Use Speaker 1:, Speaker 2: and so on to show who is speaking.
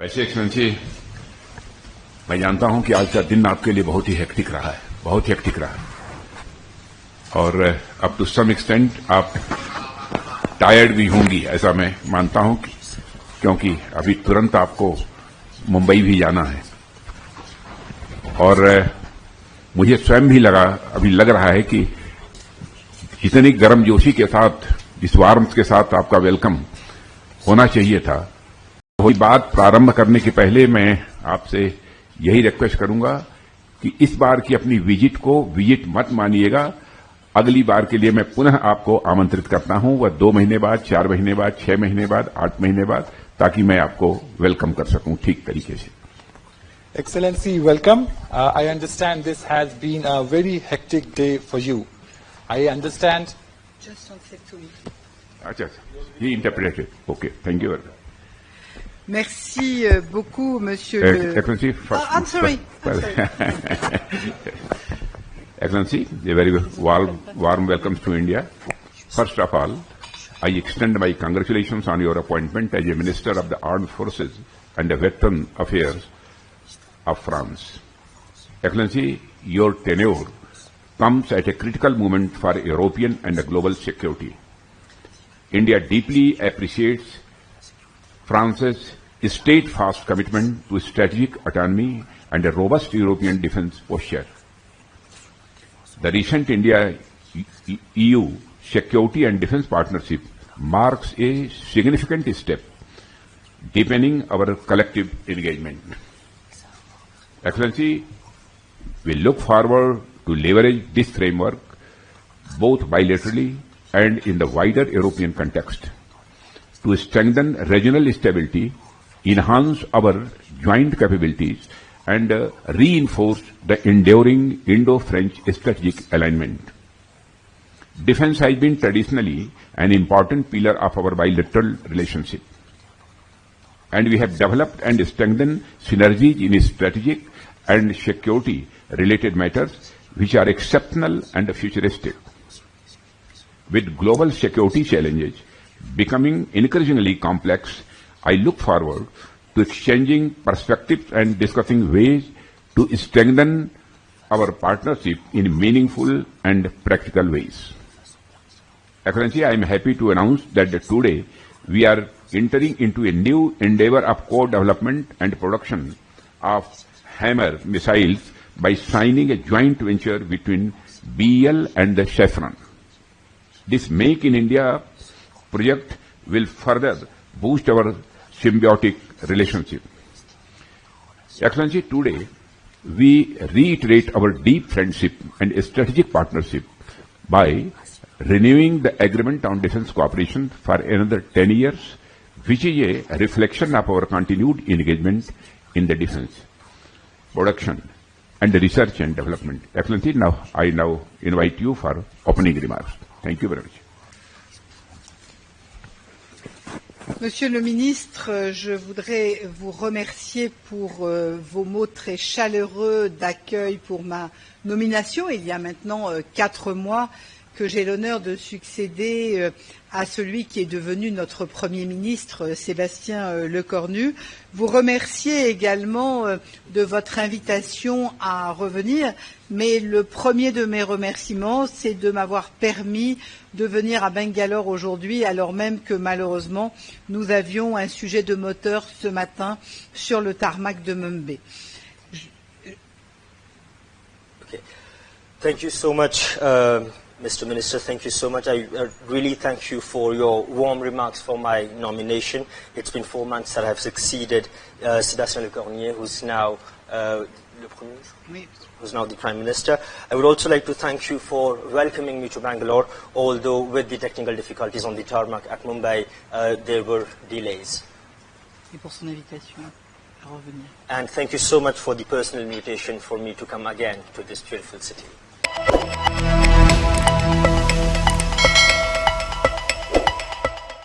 Speaker 1: वैसे एक्सलेंसी, मैं जानता हूं कि आज का दिन आपके लिए बहुत ही हेक्टिक रहा है, बहुत ही हेक्टिक रहा है, और अब टू सम एक्सटेंट आप टायर्ड भी होंगी, ऐसा मैं मानता हूं, क्योंकि अभी तुरंत आपको मुंबई भी जाना है। और मुझे स्वयं भी अभी लग रहा है कि जितनी गर्मजोशी के साथ, जिस वार्मथ के साथ आपका वेलकम होना चाहिए था, वही बात प्रारंभ करने के पहले मैं आपसे यही रिक्वेस्ट करूंगा कि इस बार की अपनी विजिट को विजिट मत मानिएगा। अगली बार के लिए मैं पुनः आपको आमंत्रित करता हूं, वह 2 महीने बाद, 4 महीने बाद, 6 महीने बाद, 8 महीने बाद, ताकि मैं आपको वेलकम कर सकूं ठीक तरीके से।
Speaker 2: Excellency, welcome. I understand this has been a very hectic day for you. I understand.
Speaker 3: Just on cette tournée.
Speaker 1: अच्छा, he interpreted. Okay, thank you very much.
Speaker 3: Merci beaucoup, Monsieur le...
Speaker 1: Excellency,
Speaker 3: I'm sorry.
Speaker 1: Excellency, a very warm welcome to India. First of all, I extend my congratulations on your appointment as a Minister of the Armed Forces and the Veteran Affairs of France. Excellency, your tenure comes at a critical moment for European and global security. India deeply appreciates France's steadfast commitment to strategic autonomy and a robust European defense posture. The recent India-EU security and defense partnership marks a significant step, deepening our collective engagement. Excellency, we look forward to leverage this framework both bilaterally and in the wider European context to strengthen regional stability, enhance our joint capabilities, and reinforce the enduring Indo-French strategic alignment. Defense has been traditionally an important pillar of our bilateral relationship, and we have developed and strengthened synergies in strategic and security-related matters which are exceptional and futuristic. With global security challenges becoming increasingly complex, I look forward to exchanging perspectives and discussing ways to strengthen our partnership in meaningful and practical ways. Excellency, I am happy to announce that today we are entering into a new endeavor of co-development and production of Hammer missiles by signing a joint venture between BEL and the Safran. This Make in India project will further boost our symbiotic relationship. Excellency, today we reiterate our deep friendship and strategic partnership by renewing the agreement on defense cooperation for another 10 years, which is a reflection of our continued engagement in the defense, production, and research and development. Excellency, I now invite you for opening remarks. Thank you very much.
Speaker 3: Monsieur le ministre, je voudrais vous remercier pour vos mots très chaleureux d'accueil pour ma nomination. Il y a maintenant 4 mois que j'ai l'honneur de succéder à celui qui est devenu notre Premier ministre, Sébastien Lecornu. Vous remercier également de votre invitation à revenir, mais le premier de mes remerciements, c'est de m'avoir permis de venir à Bangalore aujourd'hui, alors même que malheureusement, nous avions un sujet de moteur ce matin sur le tarmac de Mumbai.
Speaker 4: Okay. Thank you so much. Mr. Minister, thank you so much. I really thank you for your warm remarks for my nomination. It's been 4 months that I have succeeded Sébastien Lecornu, who's now who's now the Prime Minister. I would also like to thank you for welcoming me to Bangalore, although with the technical difficulties on the tarmac at Mumbai, there were delays.
Speaker 3: Et pour son invitation à revenir.
Speaker 4: And thank you so much for the personal invitation for me to come again to this beautiful city.